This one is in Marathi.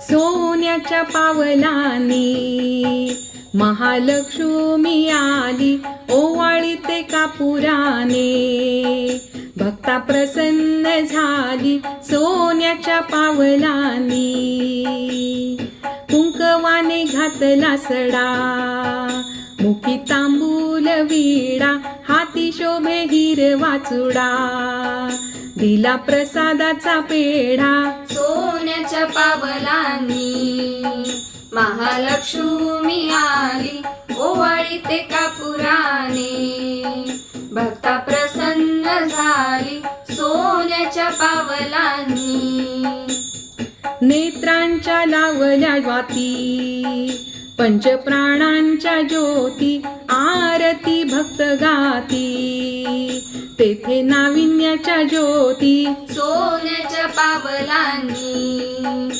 सोन्याच्या पावलाने महालक्ष्मी आली ओवाळीते कापुराने. भक्ता प्रसन्न झाली सोन्याच्या पावलाने. कुंकवाने घातला सडा मुखी तांबूल विडा हाती शोभे हिरवा चुडा. दिला प्रसादाचा पेढा सोन्याच्या पावलांनी महालक्ष्मी आली ओवाळीते कापुराने. भक्ता प्रसन्न झाली सोन्याच्या पावलांनी. नेत्रांच्या लावल्या ज्वाती पंचप्राणांच्या ज्योती आरती भक्त गाती. तेथे नाविन्याच्या ज्योती सोन्याच्या पावलांनी.